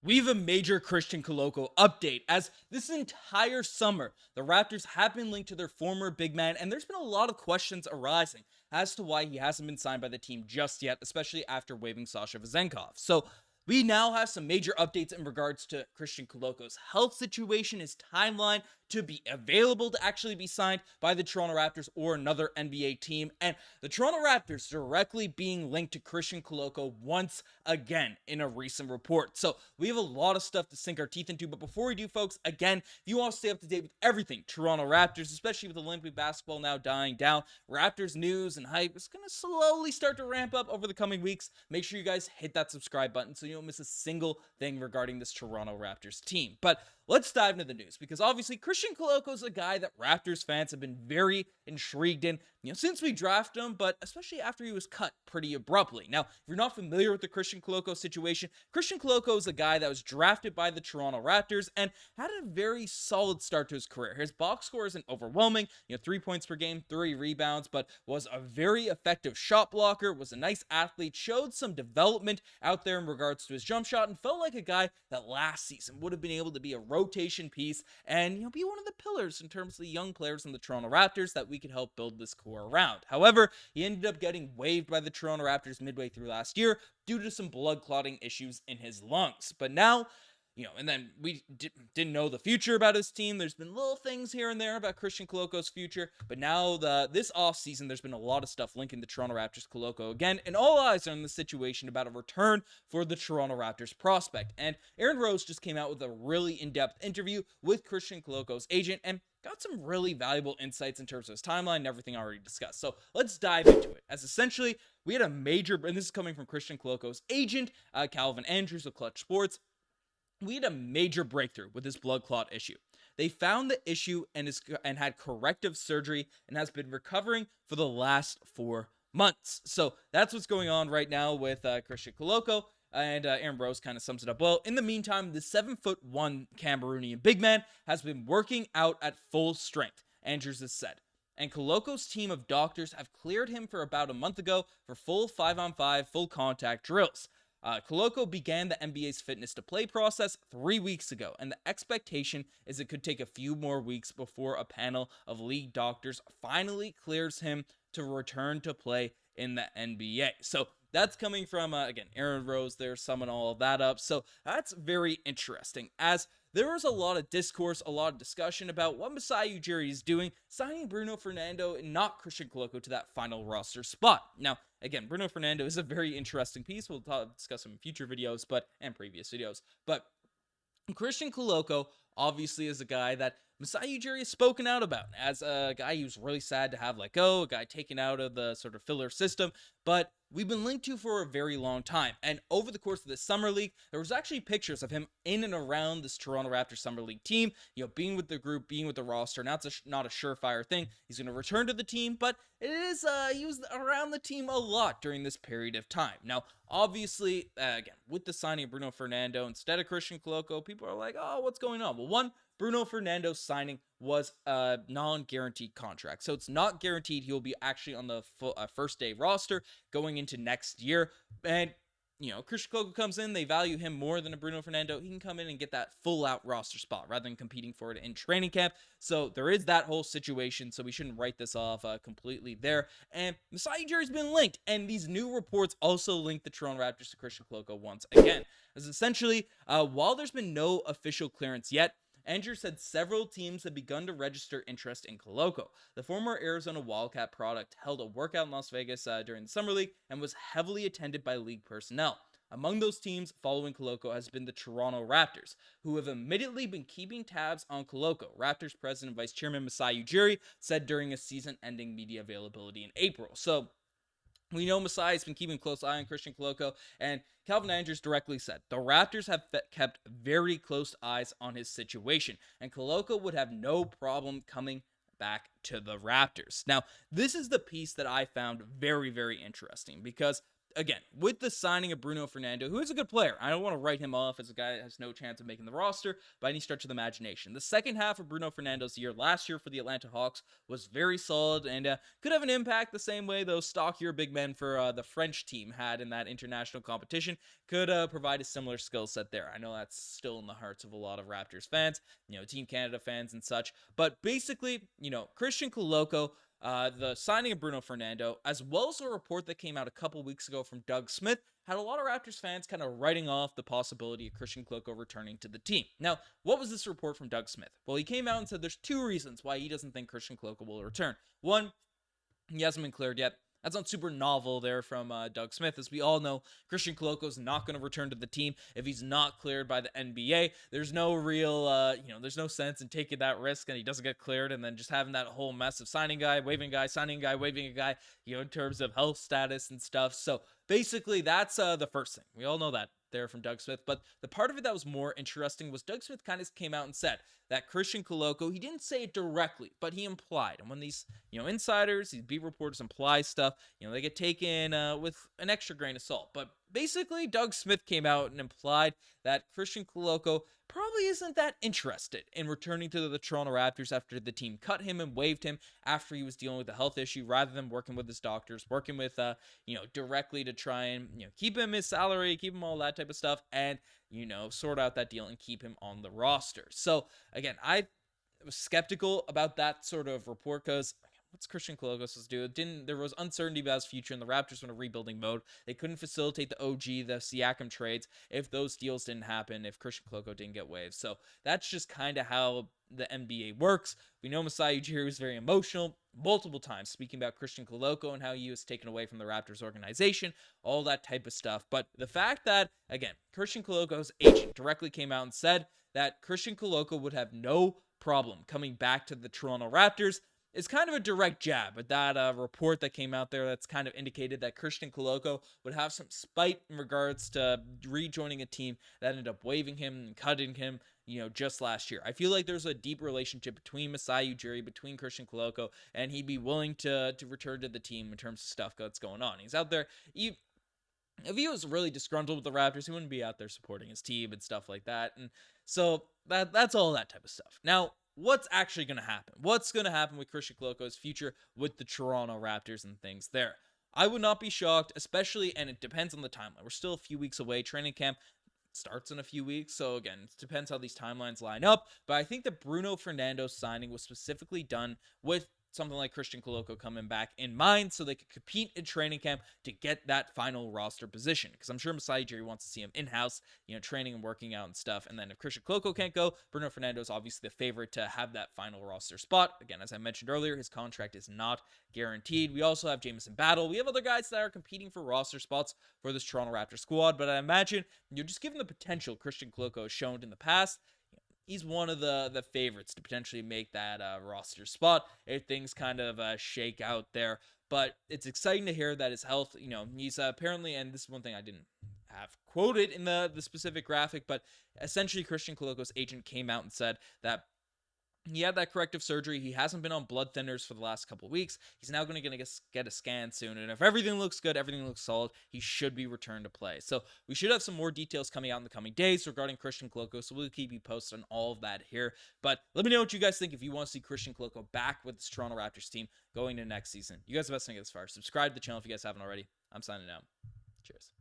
We have a major Christian Koloko update, as this entire summer, the Raptors have been linked to their former big man, and there's been a lot of questions arising as to why he hasn't been signed by the team just yet, especially after waiving Sasha Vezenkov. So we now have some major updates in regards to Christian Koloko's health situation, his timeline to be available to actually be signed by the Toronto Raptors or another NBA team, and the Toronto Raptors directly being linked to Christian Koloko once again in a recent report. So we have a lot of stuff to sink our teeth into, but before we do, folks, again, if you want to stay up to date with everything Toronto Raptors, especially with Olympic basketball now dying down, Raptors news and hype is going to slowly start to ramp up over the coming weeks. Make sure you guys hit that subscribe button so you don't miss a single thing regarding this Toronto Raptors team. But let's dive into the news, because obviously Christian Koloko is a guy that Raptors fans have been very intrigued in, since we drafted him, but especially after he was cut pretty abruptly. Now, if you're not familiar with the Christian Koloko situation, Christian Koloko is a guy that was drafted by the Toronto Raptors and had a very solid start to his career. His box score isn't overwhelming, 3 points per game, 3 rebounds, but was a very effective shot blocker, was a nice athlete, showed some development out there in regards to his jump shot, and felt like a guy that last season would have been able to be a rotation piece and be one of the pillars in terms of the young players in the Toronto Raptors that we could help build this core around. However, he ended up getting waived by the Toronto Raptors midway through last year due to some blood clotting issues in his lungs. But now, and then we didn't know the future about his team. There's been little things here and there about Christian Koloko's future, but now this offseason, there's been a lot of stuff linking the Toronto Raptors Koloko again, and all eyes are on the situation about a return for the Toronto Raptors prospect. And Aaron Rose just came out with a really in-depth interview with Christian Koloko's agent and got some really valuable insights in terms of his timeline and everything I already discussed. So let's dive into it, as essentially we had a major, and this is coming from Christian Koloko's agent, Calvin Andrews of Clutch Sports. We had a major breakthrough with this blood clot issue. They found the issue and had corrective surgery and has been recovering for the last 4 months. So that's what's going on right now with Christian Koloko. And Aaron Rose kind of sums it up well. In the meantime, the 7'1" Cameroonian big man has been working out at full strength, Andrews has said. And Koloko's team of doctors have cleared him for about a month ago for full 5-on-5 full contact drills. Koloko began the NBA's fitness to play process 3 weeks ago, and the expectation is it could take a few more weeks before a panel of league doctors finally clears him to return to play in the NBA. So that's coming from, again, Aaron Rose there, summing all of that up. So that's very interesting, as there was a lot of discourse, a lot of discussion about what Masai Ujiri is doing, signing Bruno Fernando and not Christian Koloko to that final roster spot. Now, again, Bruno Fernando is a very interesting piece. We'll discuss him in future videos, and previous videos. But Christian Koloko obviously is a guy that Masai Ujiri has spoken out about as a guy he was really sad to have let go, a guy taken out of the sort of filler system, but we've been linked to for a very long time. And over the course of this summer league, there was actually pictures of him in and around this Toronto Raptors summer league team, being with the group, being with the roster. Now it's not a surefire thing. He's going to return to the team, but it is he was around the team a lot during this period of time. Now, obviously, again, with the signing of Bruno Fernando instead of Christian Koloko, people are like, oh, what's going on? Well, one, Bruno Fernando's signing was a non-guaranteed contract. So it's not guaranteed he will be actually on the first day roster going into next year. And, Christian Koloko comes in, they value him more than a Bruno Fernando. He can come in and get that full-out roster spot rather than competing for it in training camp. So there is that whole situation, so we shouldn't write this off completely there. And Masai Ujiri's been linked, and these new reports also link the Toronto Raptors to Christian Koloko once again. As essentially, while there's been no official clearance yet, Andrews said several teams have begun to register interest in Koloko. The former Arizona Wildcat product held a workout in Las Vegas during the Summer League and was heavily attended by league personnel. Among those teams following Koloko has been the Toronto Raptors, who have immediately been keeping tabs on Koloko. Raptors president and vice chairman Masai Ujiri said during a season-ending media availability in April. So we know Masai has been keeping a close eye on Christian Koloko, and Calvin Andrews directly said, the Raptors have kept very close eyes on his situation, and Koloko would have no problem coming back to the Raptors. Now, this is the piece that I found very, very interesting, because again, with the signing of Bruno Fernando, who is a good player, I don't want to write him off as a guy that has no chance of making the roster by any stretch of the imagination. The second half of Bruno Fernando's year last year for the Atlanta Hawks was very solid and could have an impact the same way those stockier big men for the French team had in that international competition. Could provide a similar skill set there. I know that's still in the hearts of a lot of Raptors fans, Team Canada fans and such. But basically, Christian Koloko, the signing of Bruno Fernando, as well as a report that came out a couple weeks ago from Doug Smith, had a lot of Raptors fans kind of writing off the possibility of Christian Koloko returning to the team. Now, what was this report from Doug Smith? Well, he came out and said there's two reasons why he doesn't think Christian Koloko will return. One, he hasn't been cleared yet. That's not super novel there from Doug Smith. As we all know, Christian Koloko is not going to return to the team if he's not cleared by the NBA. There's no real, there's no sense in taking that risk and he doesn't get cleared and then just having that whole mess of signing a guy, waiving a guy, signing a guy, waiving a guy, in terms of health status and stuff. So basically, that's the first thing. We all know that there from Doug Smith. But the part of it that was more interesting was Doug Smith kind of came out and said that Christian Koloko, he didn't say it directly, but he implied. And when these, insiders, these beat reporters imply stuff, they get taken with an extra grain of salt. But basically, Doug Smith came out and implied that Christian Koloko probably isn't that interested in returning to the Toronto Raptors after the team cut him and waived him after he was dealing with a health issue, rather than working with his doctors, working with, directly to try and, keep him his salary, keep him all that type of stuff, and, sort out that deal and keep him on the roster. So, again, I was skeptical about that sort of report because what's Christian Koloko supposed to do? There was uncertainty about his future, and the Raptors were in a rebuilding mode. They couldn't facilitate the OG, the Siakam trades if those deals didn't happen, if Christian Koloko didn't get waived. So that's just kind of how the NBA works. We know Masai Ujiri was very emotional multiple times, speaking about Christian Koloko and how he was taken away from the Raptors organization, all that type of stuff. But the fact that, again, Christian Koloko's agent directly came out and said that Christian Koloko would have no problem coming back to the Toronto Raptors is kind of a direct jab at that report that came out there that's kind of indicated that Christian Koloko would have some spite in regards to rejoining a team that ended up waiving him and cutting him, just last year. I feel like there's a deep relationship between Masai Ujiri, between Christian Koloko, and he'd be willing to return to the team in terms of stuff that's going on. He's out there. If he was really disgruntled with the Raptors, he wouldn't be out there supporting his team and stuff like that. And so that's all that type of stuff. Now, what's actually going to happen? What's going to happen with Christian Koloko's future with the Toronto Raptors and things there? I would not be shocked, especially, and it depends on the timeline. We're still a few weeks away. Training camp starts in a few weeks, so again, it depends how these timelines line up. But I think the Bruno Fernando signing was specifically done with something like Christian Koloko coming back in mind so they could compete in training camp to get that final roster position. Because I'm sure Masai Ujiri wants to see him in-house, training and working out and stuff. And then if Christian Koloko can't go, Bruno Fernando is obviously the favorite to have that final roster spot. Again, as I mentioned earlier, his contract is not guaranteed. We also have Jamison Battle. We have other guys that are competing for roster spots for this Toronto Raptors squad. But I imagine, just given the potential Christian Koloko has shown in the past, he's one of the favorites to potentially make that roster spot if things kind of shake out there. But it's exciting to hear that his health, he's apparently, and this is one thing I didn't have quoted in the specific graphic, but essentially Christian Koloko's agent came out and said that he had that corrective surgery. He hasn't been on blood thinners for the last couple of weeks. He's now going to get a scan soon. And if everything looks good, everything looks solid, he should be returned to play. So we should have some more details coming out in the coming days regarding Christian Koloko. So we'll keep you posted on all of that here. But let me know what you guys think if you want to see Christian Koloko back with this Toronto Raptors team going into next season. You guys have best thing this far. Subscribe to the channel if you guys haven't already. I'm signing out. Cheers.